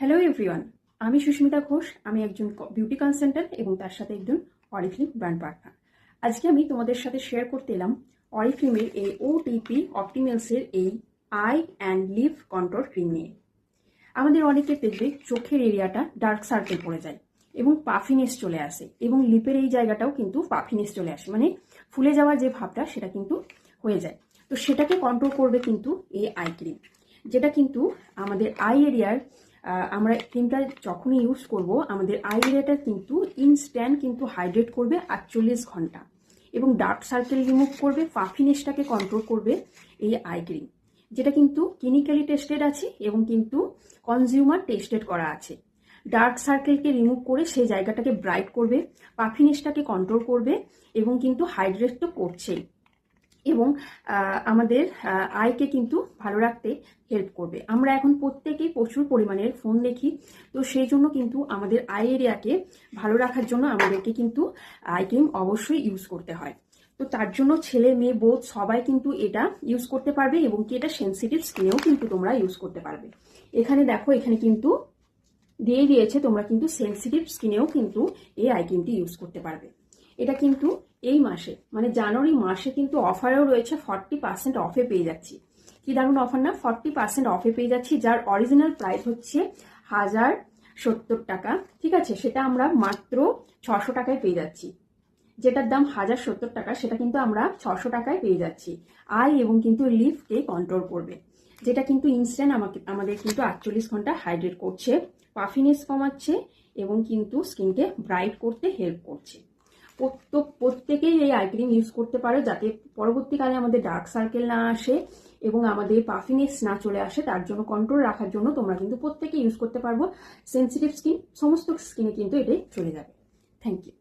Hello everyone, আমি সুস্মিতা ঘোষ। আমি একজন বিউটি কনসালটেন্ট এবং তার সাথে একজন অরিফ্লেম ব্র্যান্ড পার্টনার। আজকে আমি তোমাদের সাথে শেয়ার করতে এলাম অরিফ্লেমের এই ওটিপি অপটিমেলসের এই eye and lip control cream নিয়ে। আমাদের অনেকের দেখবে চোখের এরিয়াটা ডার্ক সার্কেল পড়ে যায় এবং পাফিনেস চলে আসে, এবং লিপের এই জায়গাটাও কিন্তু পাফিনেস চলে আসে, মানে ফুলে যাওয়ার যে ভাবটা সেটা কিন্তু হয়ে যায়। তো সেটাকে কন্ট্রোল করবে কিন্তু এই আই ক্রিম, যেটা কিন্তু আমাদের আই এরিয়ার আমরা ক্রিমটা যখনই ইউজ করব আমাদের আই এরিয়াটা কিন্তু ইনস্ট্যান্ট কিন্তু হাইড্রেট করবে 48 ঘন্টা, এবং ডার্ক সার্কেল রিমুভ করবে, পাফিনেসটাকে কন্ট্রোল করবে এই আই ক্রিম, যেটা কিন্তু ক্লিনিক্যালি টেস্টেড আছে এবং কিন্তু কনজিউমার টেস্টেড করা আছে। ডার্ক সার্কেলকে রিমুভ করে সেই জায়গাটাকে ব্রাইট করবে, পাফিনেসটাকে কন্ট্রোল করবে এবং কিন্তু হাইড্রেট তো করছেই, এবং আমাদের আইকে কিন্তু ভালো রাখতে হেল্প করবে। আমরা এখন প্রত্যেকেই প্রচুর পরিমাণের ফোন দেখি, তো সেই জন্য কিন্তু আমাদের আই এরিয়াকে ভালো রাখার জন্য আমাদেরকে কিন্তু আই ক্রিম অবশ্যই ইউজ করতে হয়। তো তার জন্য ছেলে মেয়ে বোধ সবাই কিন্তু এটা ইউজ করতে পারবে, এবং কি এটা সেন্সিটিভ স্কিনেও কিন্তু তোমরা ইউজ করতে পারবে। এখানে দেখো, এখানে কিন্তু দিয়ে দিয়েছে তোমরা কিন্তু সেন্সিটিভ স্কিনেও কিন্তু এই আই ক্রিমটি ইউজ করতে পারবে। এটা কিন্তু এই মাসে মানে জানুয়ারি মাসে কিন্তু অফারও রয়েছে, 40% অফে পেয়ে যাচ্ছি। কি দারুণ অফার না, 40% অফে পেয়ে যাচ্ছি, যার অরিজিনাল প্রাইস হচ্ছে 1070 টাকা। ঠিক আছে, সেটা আমরা মাত্র 600 টাকায় পেয়ে যাচ্ছি। যেটার দাম 1070 টাকা সেটা কিন্তু আমরা 600 টাকায় পেয়ে যাচ্ছি। আই এবং কিন্তু লিপকে কন্ট্রোল করবে, যেটা কিন্তু ইনস্ট্যান্ট আমাদের কিন্তু 48 ঘন্টা হাইড্রেট করছে, পাফিনেস কমাচ্ছে এবং কিন্তু স্কিনকে ব্রাইট করতে হেল্প করছে। তো প্রত্যেকেই এই আই ক্রিম ইউজ করতে পারো, যাতে পরবর্তীকালে আমাদের ডার্ক সার্কেল না আসে এবং আমাদের পাফিনেস না চলে আসে। তার জন্য কন্ট্রোল রাখার জন্য তোমরা কিন্তু প্রত্যেকে ইউজ করতে পারবো। সেন্সিটিভ স্কিন, সমস্ত স্কিনে কিন্তু এটাই চলে যাবে। Thank you.